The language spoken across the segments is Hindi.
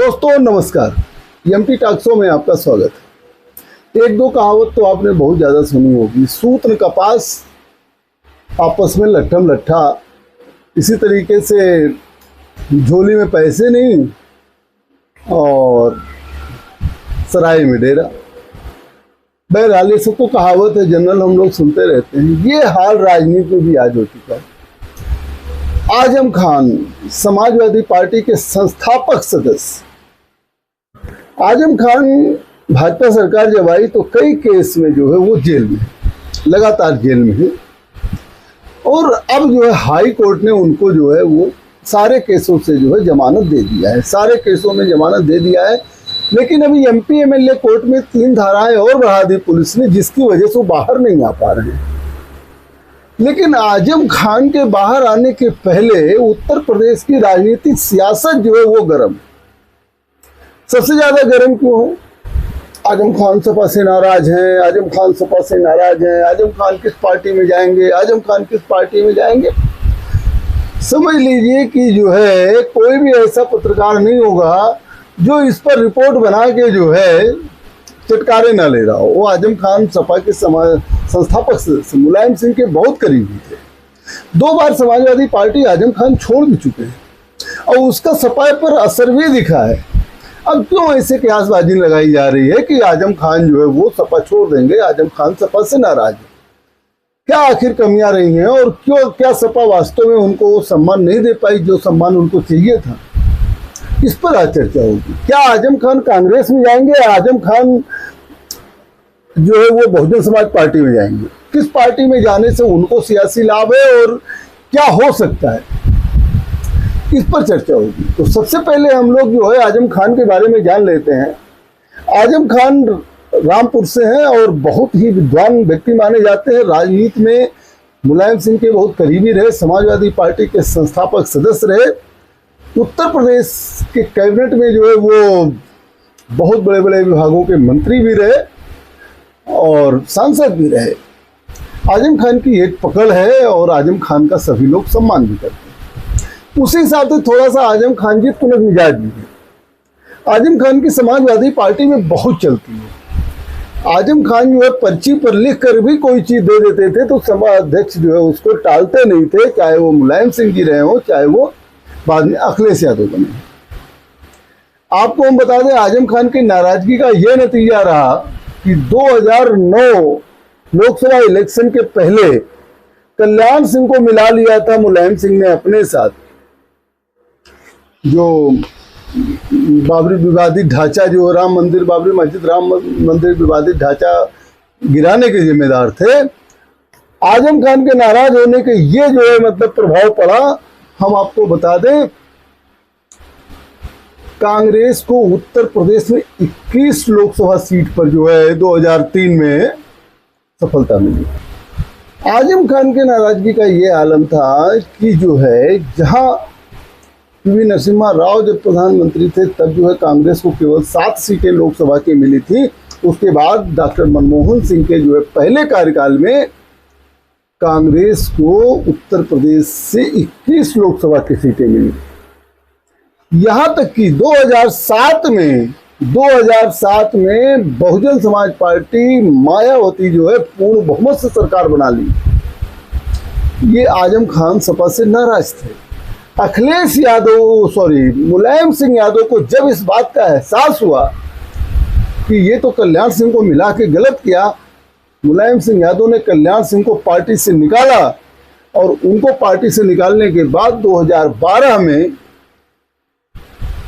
दोस्तों नमस्कार, एमटी टॉक्सो में आपका स्वागत है। एक दो कहावत तो आपने बहुत ज़्यादा सुनी होगी। सूत न कपास आपस में लट्ठम लट्ठा, इसी तरीके से झोली में पैसे नहीं और सराय में डेरा। बहरहाल ये सब तो कहावत है, जनरल हम लोग सुनते रहते हैं। ये हाल राजनीति में भी आज हो चुका है। आजम खान समाजवादी पार्टी के संस्थापक सदस्य। आजम खान भाजपा सरकार जब आई तो कई केस में जो है वो जेल में, लगातार जेल में है। और अब जो है हाई कोर्ट ने उनको जो है वो सारे केसों से जो है जमानत दे दिया है, सारे केसों में जमानत दे दिया है। लेकिन अभी एमपी एमएलए कोर्ट में 3 धाराएं और बढ़ा दी पुलिस ने, जिसकी वजह से वो बाहर नहीं आ पा रहे हैं। लेकिन आजम खान के बाहर आने के पहले उत्तर प्रदेश की राजनीतिक सियासत जो है वो गर्म, सबसे ज्यादा गर्म क्यों है? आजम खान सपा से नाराज हैं, आजम खान सपा से नाराज हैं, आजम खान किस पार्टी में जाएंगे, आजम खान किस पार्टी में जाएंगे। समझ लीजिए कि जो है कोई भी ऐसा पत्रकार नहीं होगा जो इस पर रिपोर्ट बना के जो है चटकारे ना ले रहा हो। वो आजम खान सपा के संस्थापक सदस्य मुलायम सिंह के बहुत करीबी थे। 2 बार समाजवादी पार्टी आजम खान छोड़ भी चुके हैं और उसका सपा पर असर भी दिखा है। अब क्यों ऐसे कयासबाजी लगाई जा रही है कि आजम खान जो है वो सपा छोड़ देंगे, आजम खान सपा से नाराज है? क्या आखिर कमियां रही हैं और क्यों, क्या सपा वास्तव में उनको वो सम्मान नहीं दे पाई जो सम्मान उनको चाहिए था? इस पर आज चर्चा होगी। क्या आजम खान कांग्रेस में जाएंगे, आजम खान जो है वो बहुजन समाज पार्टी में जाएंगे? किस पार्टी में जाने से उनको सियासी लाभ है और क्या हो सकता है, इस पर चर्चा होगी। तो सबसे पहले हम लोग जो है आजम खान के बारे में जान लेते हैं। आजम खान रामपुर से हैं और बहुत ही विद्वान व्यक्ति माने जाते हैं। राजनीति में मुलायम सिंह के बहुत करीबी रहे, समाजवादी पार्टी के संस्थापक सदस्य रहे, उत्तर प्रदेश के कैबिनेट में जो है वो बहुत बड़े बड़े विभागों के मंत्री भी रहे और सांसद भी रहे। आजम खान की एक पकड़ है और आजम खान का सभी लोग सम्मान भी करते हैं। उसी हिसाब से थोड़ा सा आजम खान जी तुनक मिजाज भी है। आजम खान की समाजवादी पार्टी में बहुत चलती है। आजम खान जो है पर्ची पर लिख कर भी कोई चीज दे देते थे तो सभा अध्यक्ष जो है उसको टालते नहीं थे, चाहे वो मुलायम सिंह जी रहे हो, चाहे वो बाद में अखिलेश यादव बने। आपको हम बता दें आजम खान की नाराजगी का यह नतीजा रहा कि 2009 लोकसभा इलेक्शन के पहले कल्याण सिंह को मिला लिया था मुलायम सिंह ने अपने साथ। जो बाबरी विवादित ढांचा, जो राम मंदिर, बाबरी मस्जिद राम मंदिर विवादित ढांचा गिराने के जिम्मेदार थे, आजम खान के नाराज होने के ये जो है मतलब प्रभाव पड़ा। हम आपको बता दें कांग्रेस को उत्तर प्रदेश में 21 लोकसभा सीट पर जो है 2003 में सफलता मिली। आजम खान के नाराजगी का ये आलम था कि जो है जहां पीवी नरसिम्हा राव जब प्रधानमंत्री थे तब जो है कांग्रेस को केवल 7 सीटें लोकसभा की मिली थी। उसके बाद डॉक्टर मनमोहन सिंह के जो है पहले कार्यकाल में कांग्रेस को उत्तर प्रदेश से 21 लोकसभा की सीटें मिली। यहां तक कि 2007 में बहुजन समाज पार्टी मायावती जो है पूर्ण बहुमत से सरकार बना ली। ये आजम खान सपा से नाराज थे। अखिलेश यादव मुलायम सिंह यादव को जब इस बात का एहसास हुआ कि ये तो कल्याण सिंह को मिला के गलत किया, मुलायम सिंह यादव ने कल्याण सिंह को पार्टी से निकाला और उनको पार्टी से निकालने के बाद 2012 में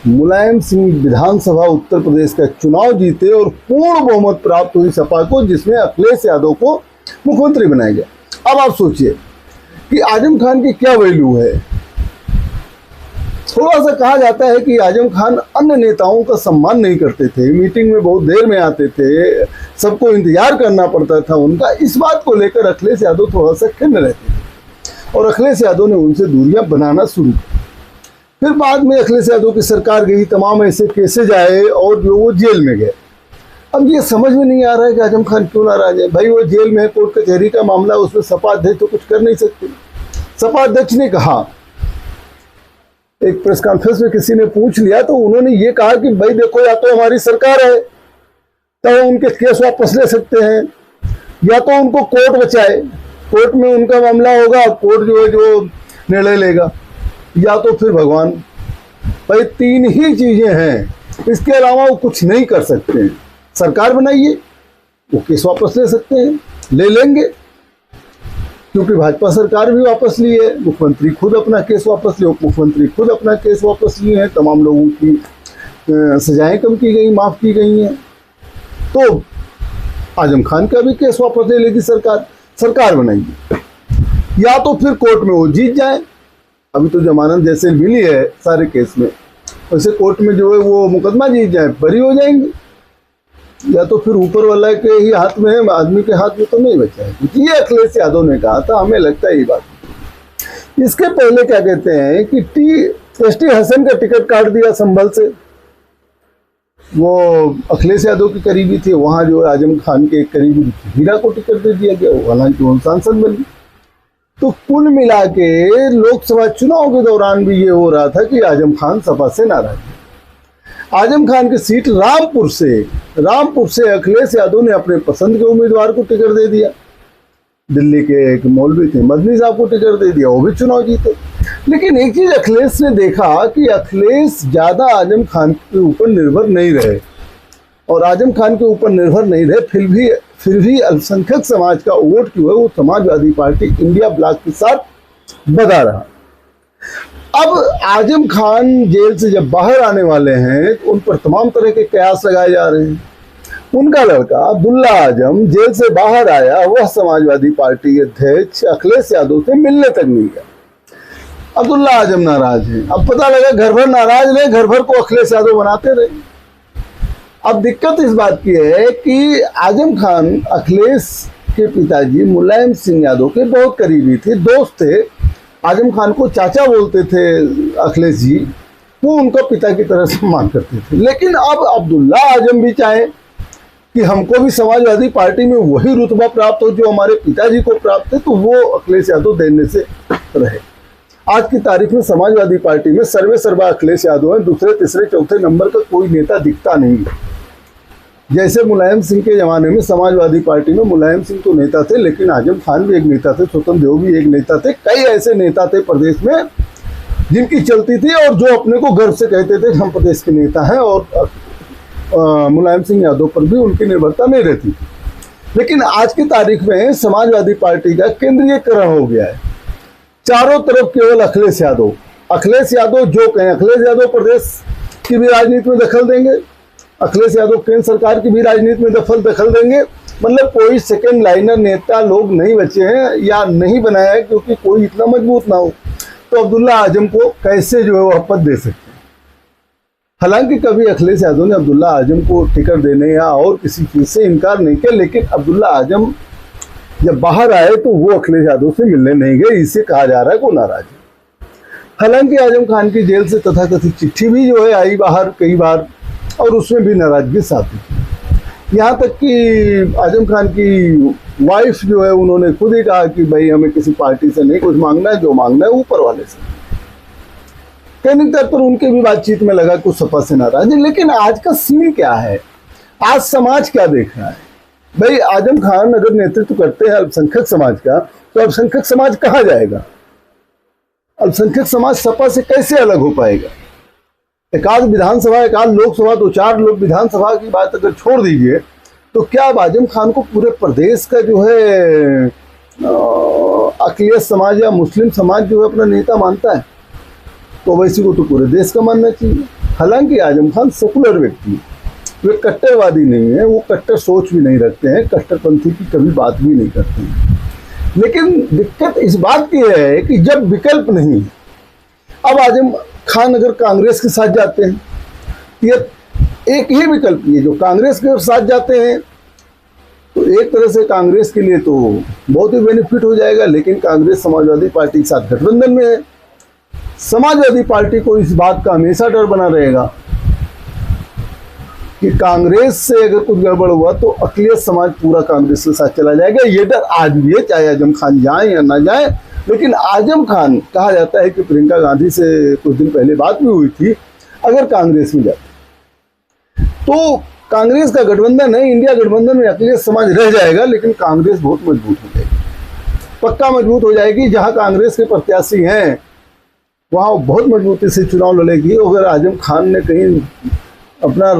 मुलायम सिंह विधानसभा उत्तर प्रदेश का चुनाव जीते और पूर्ण बहुमत प्राप्त हुई सपा को, जिसमें अखिलेश यादव को मुख्यमंत्री बनाया गया। अब आप सोचिए कि आजम खान की क्या वैल्यू है। थोड़ा सा कहा जाता है कि आजम खान अन्य नेताओं का सम्मान नहीं करते थे, मीटिंग में बहुत देर में आते थे, सबको इंतजार करना पड़ता था उनका। इस बात को लेकर अखिलेश यादव थोड़ा सा खिन्न रहते थे और अखिलेश यादव ने उनसे दूरियां बनाना शुरू की। फिर बाद में अखिलेश यादव की सरकार गई, तमाम ऐसे केसेज आए और जो वो जेल में गए। अब ये समझ में नहीं आ रहा है कि आजम खान क्यों नाराज है। भाई वो जेल में है, कोर्ट कचहरी का मामला, उसमें सपा अध्यक्ष तो कुछ कर नहीं सकते। सपा अध्यक्ष ने कहा एक प्रेस कॉन्फ्रेंस में किसी ने पूछ लिया तो उन्होंने ये कहा कि भाई देखो, या तो हमारी सरकार है तो उनके केस वापस ले सकते हैं, या तो उनको कोर्ट बचाए, कोर्ट में उनका मामला होगा, कोर्ट जो है जो निर्णय लेगा, या तो फिर भगवान। भाई 3 ही चीजें हैं, इसके अलावा वो कुछ नहीं कर सकते हैं। सरकार बनाइए, वो केस वापस ले सकते हैं, ले लेंगे, क्योंकि भाजपा सरकार भी वापस ली है, मुख्यमंत्री खुद अपना केस वापस लिए, उप मुख्यमंत्री खुद अपना केस वापस लिए हैं, तमाम लोगों की सजाएं कम की गई, माफ की गई हैं। तो आजम खान का भी केस वापस ले लेगी सरकार, सरकार बनाएगी, या तो फिर कोर्ट में वो जीत जाए। अभी तो जमानत जैसे मिली है सारे केस में, वैसे कोर्ट में जो है वो मुकदमा जीत जाए, बरी हो जाएंगे, या तो फिर ऊपर वाला के ही हाथ में है, आदमी के हाथ में तो नहीं बचा है। ये अखिलेश यादव ने कहा था, हमें लगता है ये बात। इसके पहले क्या कहते हैं कि एसटी हसन का टिकट काट दिया संभल से, वो अखिलेश यादव की करीबी थे, वहां जो आजम खान के एक करीबी हीरा को टिकट दे दिया गया, हालांकि वो सांसद बनी। तो कुल मिला के लोकसभा चुनाव के दौरान भी ये हो रहा था कि आजम खान सपा से नाराज है। आजम खान की सीट रामपुर से अखिलेश यादव ने अपने पसंद के उम्मीदवार को टिकट दे दिया। दिल्ली के एक मौलवी थे, मदनी साहब को टिकट दे दिया, वो भी चुनाव जीते। लेकिन एक चीज अखिलेश ने देखा कि अखिलेश ज्यादा आजम खान के ऊपर निर्भर नहीं रहे, और आजम खान के ऊपर निर्भर नहीं रहे, फिर भी अल्पसंख्यक समाज का वोट जो है वो समाजवादी पार्टी इंडिया ब्लॉक के साथ बधा रहा। अब आजम खान जेल से जब बाहर आने वाले हैं तो उन पर तमाम तरह के कयास लगाए जा रहे हैं। उनका लड़का अब्दुल्ला आजम जेल से बाहर आया, वह समाजवादी पार्टी अध्यक्ष अखिलेश यादव से मिलने तक नहीं गया। अब्दुल्ला आजम नाराज है। अब पता लगा घर भर नाराज रहे, घर भर को अखिलेश यादव बनाते रहे। अब दिक्कत इस बात की है कि आजम खान अखिलेश के पिताजी मुलायम सिंह यादव के बहुत करीबी थे, दोस्त थे। आजम खान को चाचा बोलते थे अखिलेश जी, वो उनका पिता की तरह सम्मान करते थे। लेकिन अब अब्दुल्ला आजम भी चाहे कि हमको भी समाजवादी पार्टी में वही रुतबा प्राप्त हो जो हमारे पिताजी को प्राप्त है, तो वो अखिलेश यादव देने से रहे। आज की तारीख में समाजवादी पार्टी में सर्वे सर्वा अखिलेश यादव है, दूसरे तीसरे चौथे नंबर का कोई नेता दिखता नहीं है। जैसे मुलायम सिंह के ज़माने में समाजवादी पार्टी में मुलायम सिंह तो नेता थे, लेकिन आजम खान भी एक नेता थे, स्वतंत्र देव भी एक नेता थे, कई ऐसे नेता थे प्रदेश में जिनकी चलती थी और जो अपने को गर्व से कहते थे हम प्रदेश के नेता हैं, और मुलायम सिंह यादव पर भी उनकी निर्भरता नहीं रहती थी। लेकिन आज की तारीख में समाजवादी पार्टी का केंद्रीयकरण हो गया है, चारों तरफ केवल अखिलेश यादव जो कहें। अखिलेश यादव प्रदेश की भी राजनीति में दखल देंगे, अखिलेश यादव केंद्र सरकार की भी राजनीति में दखल देंगे। मतलब कोई सेकंड लाइनर नेता लोग नहीं बचे हैं या नहीं बनाया है, क्योंकि कोई इतना मजबूत ना हो तो अब्दुल्ला आजम को कैसे जो है वह पद दे सकते हैं। हालांकि कभी अखिलेश यादव ने अब्दुल्ला आजम को टिकट देने या और किसी चीज से इनकार नहीं किया, लेकिन अब्दुल्ला आजम जब बाहर आए तो वो अखिलेश यादव से मिलने नहीं गए, इसे कहा जा रहा है वो नाराज है। हालांकि आजम खान की जेल से तथाकथित चिट्ठी भी जो है आई बाहर कई बार, और उसमें भी नाराजगी साथी थी। यहाँ तक कि आजम खान की वाइफ जो है उन्होंने खुद ही कहा कि भाई हमें किसी पार्टी से नहीं कुछ मांगना है, जो मांगना है ऊपर वाले से। कहने के पर उनके भी बातचीत में लगा कुछ सपा से नाराज है। लेकिन आज का सीन क्या है, आज समाज क्या देख रहा है? भाई आजम खान अगर नेतृत्व करते हैं अल्पसंख्यक समाज का, तो अल्पसंख्यक समाज कहाँ जाएगा? अल्पसंख्यक समाज सपा से कैसे अलग हो पाएगा? एकाध विधानसभा, एकाध लोकसभा, 2-4 लोग विधानसभा की बात अगर छोड़ दीजिए, तो क्या अब आजम खान को पूरे प्रदेश का जो है अखिलेश समाज या मुस्लिम समाज जो है अपना नेता मानता है? तो वैसे को तो पूरे देश का मानना चाहिए। हालांकि आजम खान सेकुलर व्यक्ति है, वे कट्टरवादी नहीं है, वो कट्टर सोच भी नहीं रखते हैं, कट्टरपंथी की कभी बात भी नहीं करते हैं। लेकिन दिक्कत इस बात की है कि जब विकल्प नहीं है, अब आजम खान अगर कांग्रेस के साथ जाते हैं, ये एक ही विकल्प है, जो कांग्रेस के साथ जाते हैं तो एक तरह से कांग्रेस के लिए तो बहुत ही बेनिफिट हो जाएगा। लेकिन कांग्रेस समाजवादी पार्टी के साथ गठबंधन में है, समाजवादी पार्टी को इस बात का हमेशा डर बना रहेगा कि कांग्रेस से अगर कुछ गड़बड़ हुआ तो अखिलेश समाज पूरा कांग्रेस के साथ चला जाएगा। ये डर आज भी है, चाहे आजम खान जाए या ना जाए, लेकिन आजम खान, कहा जाता है कि प्रियंका गांधी से कुछ दिन पहले बात भी हुई थी, अगर कांग्रेस में जाते तो कांग्रेस का गठबंधन है, इंडिया गठबंधन में अखिलेश समाज रह जाएगा, लेकिन कांग्रेस बहुत मजबूत हो जाएगी, पक्का मजबूत हो जाएगी। जहां कांग्रेस के प्रत्याशी हैं वहां बहुत मजबूती से चुनाव लड़ेगी। अगर आजम खान ने कहीं अपना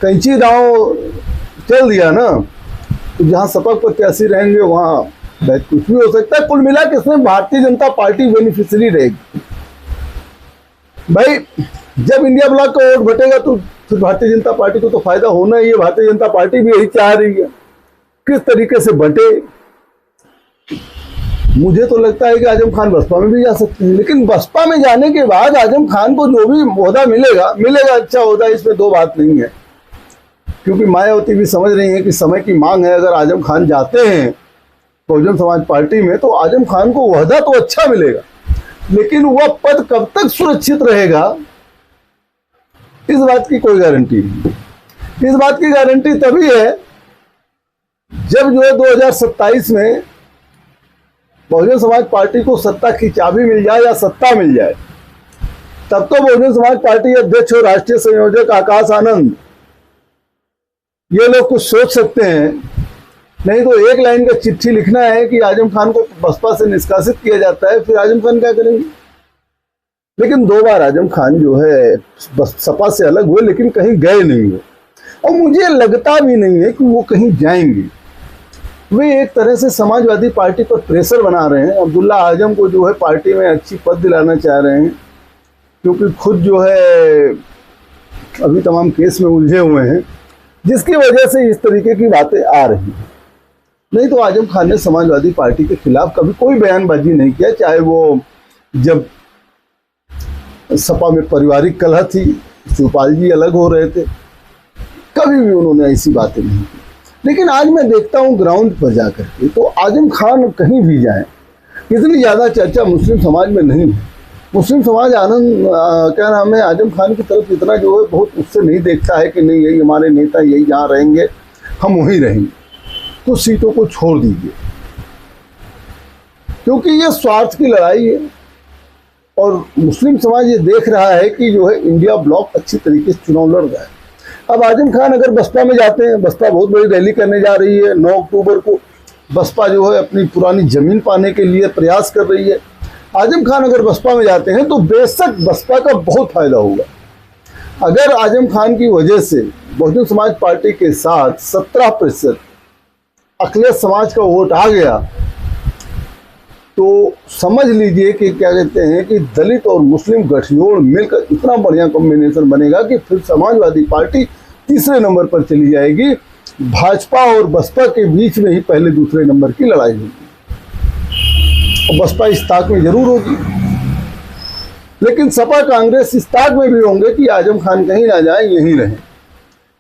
कैंची दांव चल दिया ना, तो जहां सपा प्रत्याशी रहेंगे वहां कुछ भी हो सकता है। कुल मिला के इसमें भारतीय जनता पार्टी बेनिफिशियरी रहेगी। भाई जब इंडिया ब्लॉक का वोट बटेगा तो फिर भारतीय जनता पार्टी को तो फायदा होना ही है। भारतीय जनता पार्टी भी यही चाह रही है, किस तरीके से बटे। मुझे तो लगता है कि आजम खान बसपा में भी जा सकते हैं, लेकिन बसपा में जाने के बाद आजम खान को जो भी ओहदा मिलेगा मिलेगा, अच्छा ओहदा, इसमें दो बात नहीं है। क्योंकि मायावती भी समझ रही है कि समय की मांग है। अगर आजम खान जाते हैं बहुजन समाज पार्टी में तो आजम खान को ओहदा तो अच्छा मिलेगा, लेकिन वह पद कब तक सुरक्षित रहेगा इस बात की कोई गारंटी नहीं। इस बात की गारंटी तभी है जब जो है 2027 में बहुजन समाज पार्टी को सत्ता की चाबी मिल जाए या सत्ता मिल जाए। तब तो बहुजन समाज पार्टी अध्यक्ष और राष्ट्रीय संयोजक आकाश आनंद ये लोग कुछ सोच सकते हैं, नहीं तो एक लाइन का चिट्ठी लिखना है कि आजम खान को बसपा से निष्कासित किया जाता है, फिर आजम खान क्या करेंगे। लेकिन 2 बार आजम खान जो है सपा से अलग हुए, लेकिन कहीं गए नहीं हुए, और मुझे लगता भी नहीं है कि वो कहीं जाएंगे। वे एक तरह से समाजवादी पार्टी पर प्रेशर बना रहे हैं। अब्दुल्ला आजम को जो है पार्टी में अच्छी पद दिलाना चाह रहे हैं, क्योंकि खुद जो है अभी तमाम केस में उलझे हुए हैं, जिसकी वजह से इस तरीके की बातें आ रही हैं। नहीं तो आजम खान ने समाजवादी पार्टी के खिलाफ कभी कोई बयानबाजी नहीं किया, चाहे वो जब सपा में पारिवारिक कलह थी, शिवपाल जी अलग हो रहे थे, कभी भी उन्होंने ऐसी बातें नहीं की। लेकिन आज मैं देखता हूँ ग्राउंड पर जाकर के, तो आजम खान कहीं भी जाएं, इतनी ज़्यादा चर्चा मुस्लिम समाज में नहीं है। मुस्लिम समाज क्या नाम है, आजम खान की तरफ इतना जो है बहुत उससे नहीं देखता है कि नहीं यही हमारे नेता, यही जहाँ रहेंगे हम वहीं रहेंगे, कुछ सीटों को छोड़ दीजिए, क्योंकि ये स्वार्थ की लड़ाई है। और मुस्लिम समाज ये देख रहा है कि जो है इंडिया ब्लॉक अच्छी तरीके से चुनाव लड़ रहा है। अब आजम खान अगर बसपा में जाते हैं, बसपा बहुत बड़ी रैली करने जा रही है 9 अक्टूबर को। बसपा जो है अपनी पुरानी जमीन पाने के लिए प्रयास कर रही है। आजम खान अगर बसपा में जाते हैं तो बेशक बसपा का बहुत फायदा होगा। अगर आजम खान की वजह से बहुजन समाज पार्टी के साथ 17% अखिलेश समाज का वोट आ गया, तो समझ लीजिए कि क्या कहते हैं कि दलित और मुस्लिम गठजोड़ मिलकर इतना बढ़िया कॉम्बिनेशन बनेगा कि फिर समाजवादी पार्टी तीसरे नंबर पर चली जाएगी। भाजपा और बसपा के बीच में ही पहले दूसरे नंबर की लड़ाई होगी, और बसपा इस ताक में जरूर होगी। लेकिन सपा कांग्रेस इस ताक में भी होंगे कि आजम खान कहीं ना जाए, यहीं रहें।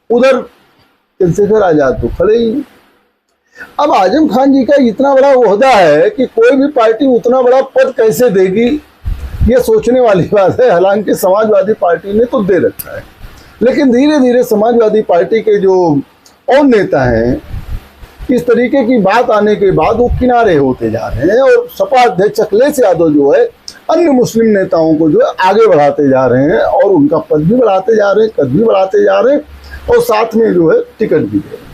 उधर चंद्रशेखर आजाद तो खड़े ही। अब आजम खान जी का इतना बड़ा ओहदा है कि कोई भी पार्टी उतना बड़ा पद कैसे देगी, ये सोचने वाली बात है। हालांकि समाजवादी पार्टी ने तो दे रखा है, लेकिन धीरे धीरे समाजवादी पार्टी के जो और नेता हैं, इस तरीके की बात आने के बाद वो किनारे होते जा रहे हैं, और सपा अध्यक्ष अखिलेश यादव जो है अन्य मुस्लिम नेताओं को जो है आगे बढ़ाते जा रहे हैं, और उनका पद भी बढ़ाते जा रहे हैं, कद भी बढ़ाते जा रहे हैं, और साथ में जो है टिकट भी दे रहे हैं।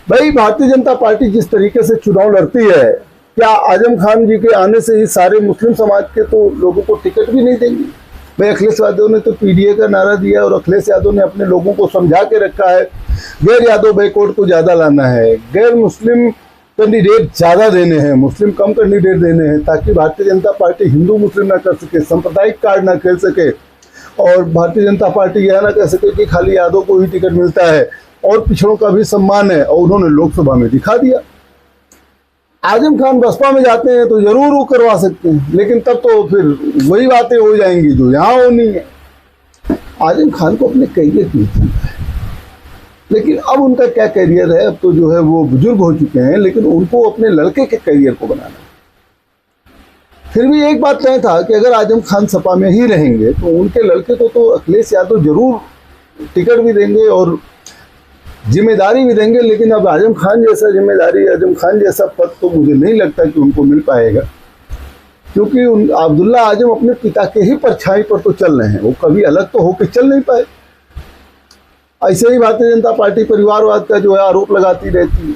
भाई भारतीय जनता पार्टी जिस तरीके से चुनाव लड़ती है, क्या आजम खान जी के आने से ही सारे मुस्लिम समाज के तो लोगों को टिकट भी नहीं देंगे? भाई अखिलेश यादव ने तो पीडीए का नारा दिया, और अखिलेश यादव ने अपने लोगों को समझा के रखा है गैर यादव बैकवर्ड को ज़्यादा लाना है, गैर मुस्लिम कैंडिडेट ज़्यादा देने हैं, मुस्लिम कम कैंडिडेट देने हैं, ताकि भारतीय जनता पार्टी हिंदू मुस्लिम ना कर सके, सांप्रदायिक कार्ड ना खेल सके, और भारतीय जनता पार्टी यह ना कह सके कि खाली यादव को ही टिकट मिलता है और पिछड़ों का भी सम्मान है। और उन्होंने लोकसभा में दिखा दिया। आजम खान बसपा में जाते हैं तो जरूर वो करवा सकते हैं, लेकिन तब तो फिर वही बातें हो जाएंगी जो यहाँ होनी है। आजम खान को अपने करियर की चिंता है, लेकिन अब उनका क्या करियर है, अब तो जो है वो बुजुर्ग हो चुके हैं, लेकिन उनको अपने लड़के के करियर को बनाना। फिर भी एक बात तय था कि अगर आजम खान सपा में ही रहेंगे तो उनके लड़के को तो अखिलेश यादव जरूर टिकट भी देंगे और जिम्मेदारी भी देंगे। लेकिन अब आजम खान जैसा जिम्मेदारी, आजम खान जैसा पद तो मुझे नहीं लगता कि उनको मिल पाएगा। क्योंकि अब्दुल्ला आजम अपने पिता के ही परछाई पर तो चल रहे हैं, वो कभी अलग तो होकर चल नहीं पाए। ऐसे ही भारतीय जनता पार्टी परिवारवाद का जो है आरोप लगाती रहती है।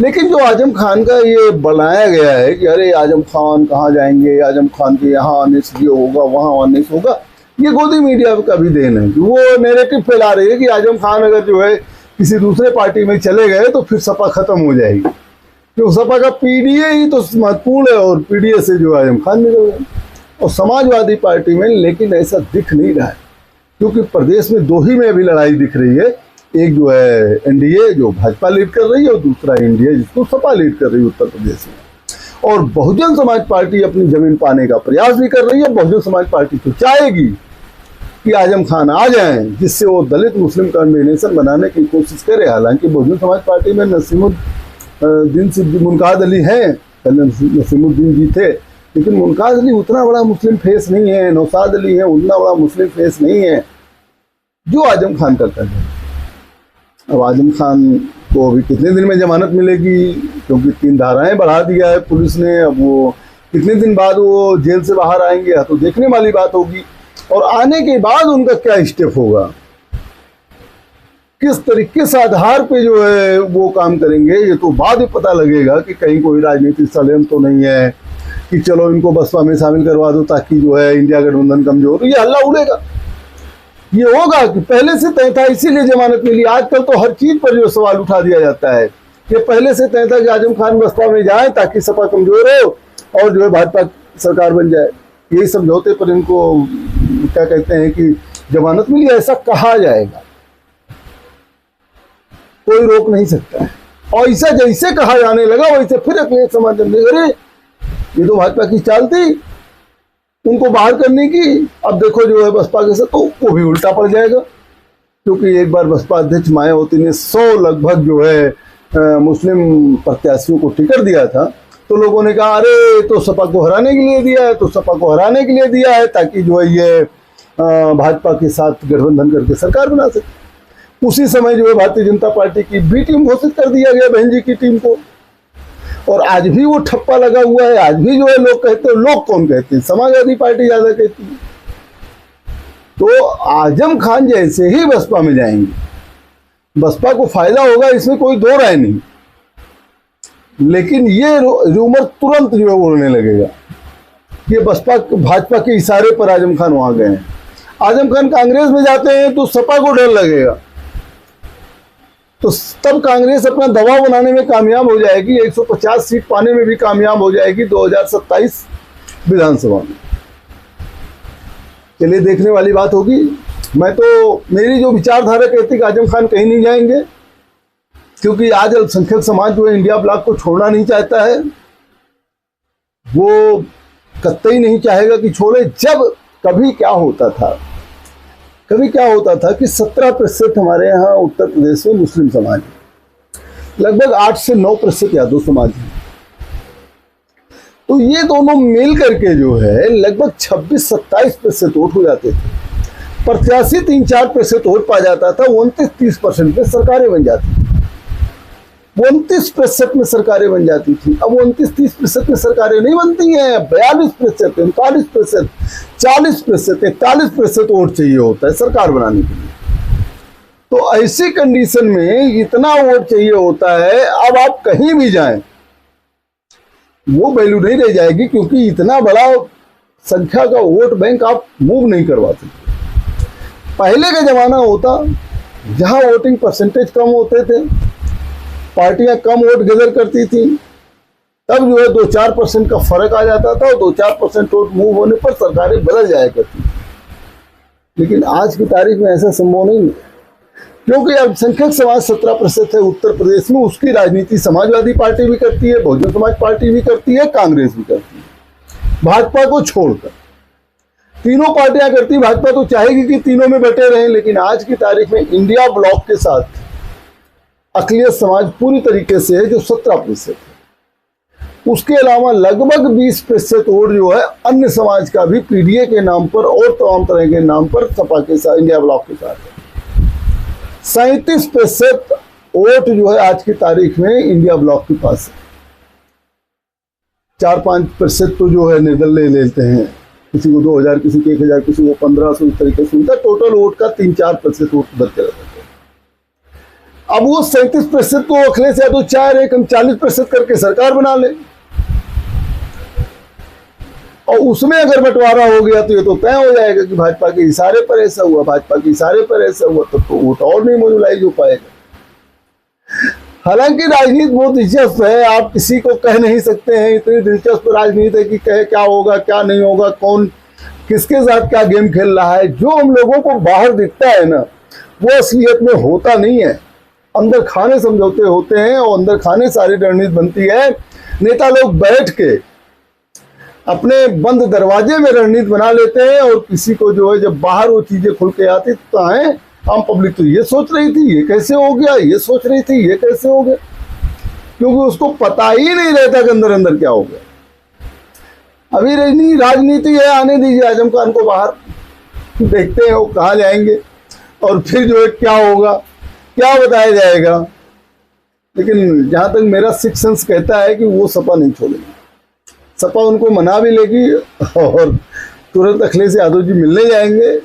लेकिन जो आजम खान का ये बनाया गया है कि अरे आजम खान कहाँ जाएंगे, आजम खान के यहाँ आने से ये होगा, वहाँ आने से होगा, ये गोदी मीडिया का भी देन है। वो नैरेटिव फैला रही है कि आजम खान अगर जो है किसी दूसरे पार्टी में चले गए तो फिर सपा खत्म हो जाएगी, क्यों सपा का पीडीए ही तो महत्वपूर्ण है और पीडीए से जो आजम खान निकल गए। और समाजवादी पार्टी में लेकिन ऐसा दिख नहीं रहा है, क्योंकि प्रदेश में दो ही में अभी लड़ाई दिख रही है। एक जो है एनडीए जो भाजपा लीड कर रही है और दूसरा एनडीए जिसको सपा लीड कर रही है उत्तर प्रदेश में। और बहुजन समाज पार्टी अपनी जमीन पाने का प्रयास भी कर रही है। बहुजन समाज पार्टी तो चाहेगी कि आजम खान आ जाएं, जिससे वो दलित मुस्लिम कॉम्बिनेशन बनाने की कोशिश करे। हालांकि बहुजन समाज पार्टी में नसीमुद्दीन सिद्दीकी मुनकाद अली हैं, नसीमुद्दीन जी थे, लेकिन मुनकाद अली उतना बड़ा मुस्लिम फेस नहीं है, नौशाद अली है उतना बड़ा मुस्लिम फेस नहीं है जो आजम खान करता है। अब आजम खान को अभी कितने दिन में जमानत मिलेगी, क्योंकि 3 धाराएं बढ़ा दिया है पुलिस ने। अब वो कितने दिन बाद वो जेल से बाहर आएंगे तो देखने वाली बात होगी। और आने के बाद उनका क्या स्टेप होगा, किस तरीके से आधार पे जो है वो काम करेंगे, ये तो बाद में पता लगेगा कि कहीं कोई राजनीतिक षड्यंत्र तो नहीं है कि चलो इनको बसपा में शामिल करवा दो ताकि जो है इंडिया गठबंधन कमजोर। तो ये हल्ला उड़ेगा, ये होगा कि पहले से तय था इसीलिए जमानत मिली। आजकल तो हर चीज पर जो सवाल उठा दिया जाता है कि पहले से तय था कि आजम खान बसपा में जाए ताकि सपा कमजोर हो और जो है भाजपा सरकार बन जाए। यही समझौते पर इनको क्या कहते हैं कि जमानत मिली, ऐसा कहा जाएगा, कोई रोक नहीं सकता है। और ऐसा जैसे कहा जाने लगा वैसे फिर अखिलेश समाज अरे ये तो भाजपा की चाल थी उनको बाहर करने की, अब देखो जो है बसपा के साथ, तो वो भी उल्टा पड़ जाएगा। क्योंकि एक बार बसपा अध्यक्ष मायावती ने 100 लगभग जो है मुस्लिम प्रत्याशियों को टिकट दिया था, तो लोगों ने कहा अरे तो सपा को हराने के लिए दिया है, तो सपा को हराने के लिए दिया है ताकि जो है ये भाजपा के साथ गठबंधन करके सरकार बना सके। उसी समय जो है भारतीय जनता पार्टी की बी टीम घोषित कर दिया गया, बहन जी की टीम को। और आज भी वो ठप्पा लगा हुआ है। आज भी जो है लोग कहते हैं, लोग कौन कहते हैं, समाजवादी पार्टी ज्यादा कहती है। तो आजम खान जैसे ही बसपा में जाएंगे, बसपा को फायदा होगा, इसमें कोई दो राय नहीं। लेकिन ये रूमर तुरंत जो है उड़ने लगेगा कि बसपा भाजपा के इशारे पर आजम खान वहां गए हैं। आजम खान कांग्रेस में जाते हैं तो सपा को डर लगेगा, तो तब कांग्रेस अपना दबाव बनाने में कामयाब हो जाएगी, 150 सीट पाने में भी कामयाब हो जाएगी 2027 विधानसभा में। चलिए देखने वाली बात होगी। मैं तो मेरी जो विचारधारा कहती कि आजम खान कहीं नहीं जाएंगे, क्योंकि आज अल्पसंख्यक समाज जो है इंडिया ब्लॉक को छोड़ना नहीं चाहता है, वो कतई नहीं चाहेगा कि छोड़े। जब कभी क्या होता था कि 17% हमारे यहाँ उत्तर प्रदेश में मुस्लिम समाज है, लगभग 8 से 9% यादव समाज है। तो ये दोनों मिल करके जो है लगभग 26-27% वोट हो जाते थे। प्रत्याशी 3-4% वोट पा जाता था, 29-30% में सरकारें बन जाती थी। 29% में सरकारें बन जाती थी। अब 29-30% में सरकारें नहीं बनती हैं, 42%, 39%, 40%, 41% वोट चाहिए होता है सरकार बनाने के लिए। तो ऐसी कंडीशन में इतना वोट चाहिए होता है, अब आप कहीं भी जाएं वो वैल्यू नहीं रह जाएगी, क्योंकि इतना बड़ा संख्या का वोट बैंक आप मूव नहीं करवा सकते। पहले का जमाना होता जहां वोटिंग परसेंटेज कम होते थे, पार्टियां कम वोट गैदर करती थी, तब जो है 2-4% का फर्क आ जाता था और 2-4% वोट मूव होने पर सरकारें बदल जाया करती। लेकिन आज की तारीख में ऐसा संभव नहीं है, क्योंकि अल्पसंख्यक समाज 17% है उत्तर प्रदेश में। उसकी राजनीति समाजवादी पार्टी भी करती है, बहुजन समाज पार्टी भी करती है, कांग्रेस भी करती है, भाजपा को छोड़कर तीनों पार्टियां करती। भाजपा तो चाहेगी कि तीनों में बटे रहें, लेकिन आज की तारीख में इंडिया ब्लॉक के साथ अखिलेश समाज पूरी तरीके से है, जो 17% है। उसके अलावा लगभग 20% वोट जो है अन्य समाज का भी पीडीए के नाम पर और तमाम तरह के नाम पर सपा के साथ, इंडिया ब्लॉक के साथ है। 37% वोट जो है आज की तारीख में इंडिया ब्लॉक के पास है। 4-5% तो जो है निर्दल ले लेते हैं, किसी को 2000, किसी को 1000, किसी को 1500, इस तरीके से उनका टोटल वोट का 3-4% वोट उधर चला जाता है। अब वो 37% को अखिलेश यादव चाह रहे कि हम 40% करके सरकार बना ले, और उसमें अगर बंटवारा हो गया तो ये तो तय हो जाएगा कि भाजपा के इशारे पर ऐसा हुआ, भाजपा के इशारे पर ऐसा हुआ, तब तो वोट और नहीं मोबिलाइज हो पाएगा। हालांकि राजनीति बहुत दिलचस्प है, आप किसी को कह नहीं सकते हैं, इतनी दिलचस्प राजनीति है कि कहे क्या होगा क्या नहीं होगा, कौन किसके साथ क्या गेम खेल रहा है। जो हम लोगों को बाहर दिखता है ना, वो असलियत में होता नहीं है। अंदर खाने समझौते होते हैं और अंदर खाने सारी रणनीति बनती है। नेता लोग बैठ के अपने बंद दरवाजे में रणनीति बना लेते हैं, और किसी को जो है जब बाहर वो चीजें खुल के आती तो है आम पब्लिक तो ये सोच रही थी ये कैसे हो गया, ये सोच रही थी ये कैसे हो गया, क्योंकि उसको पता ही नहीं रहता कि अंदर अंदर क्या हो गया। अभी राजनीति है, आने दीजिए आजम खान को बाहर, देखते हैं वो कहाँ जाएंगे और फिर जो है क्या होगा, क्या बताया जाएगा। लेकिन जहाँ तक मेरा सिक्स सेंस कहता है कि वो सपा नहीं छोड़ेगी, सपा उनको मना भी लेगी और तुरंत अखिलेश यादव जी मिलने जाएंगे,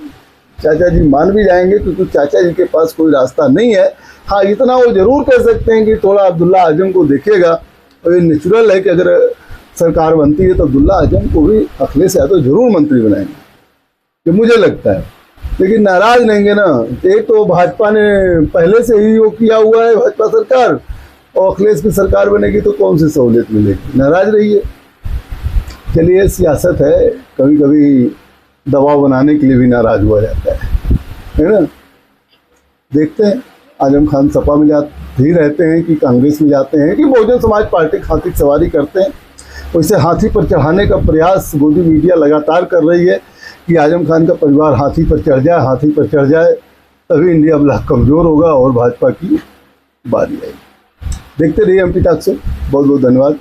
चाचा जी मान भी जाएंगे, क्योंकि चाचा जी के पास कोई रास्ता नहीं है। हाँ, इतना वो जरूर कह सकते हैं कि थोड़ा अब्दुल्ला आजम को देखेगा, और ये नेचुरल है कि अगर सरकार बनती है तो अब्दुल्ला आजम को भी अखिलेश यादव जरूर मंत्री बनाएंगे, ये मुझे लगता है। लेकिन नाराज रहेंगे ना, एक तो भाजपा ने पहले से ही वो किया हुआ है भाजपा सरकार, और अखिलेश की सरकार बनेगी तो कौन सी सहूलियत मिलेगी, नाराज रहिए। चलिए, सियासत है, कभी कभी दबाव बनाने के लिए भी नाराज हुआ जाता है ना। देखते हैं आजम खान सपा में जाते ही रहते हैं कि कांग्रेस में जाते हैं कि बहुजन समाज पार्टी हाथी सवारी करते हैं। वैसे हाथी पर चढ़ाने का प्रयास मोदी मीडिया लगातार कर रही है कि आजम खान का परिवार हाथी पर चढ़ जाए, हाथी पर चढ़ जाए, तभी इंडिया ब्लॉक कमज़ोर होगा और भाजपा की बारी आएगी। देखते रहिए एमपी टॉक शो। बहुत बहुत धन्यवाद।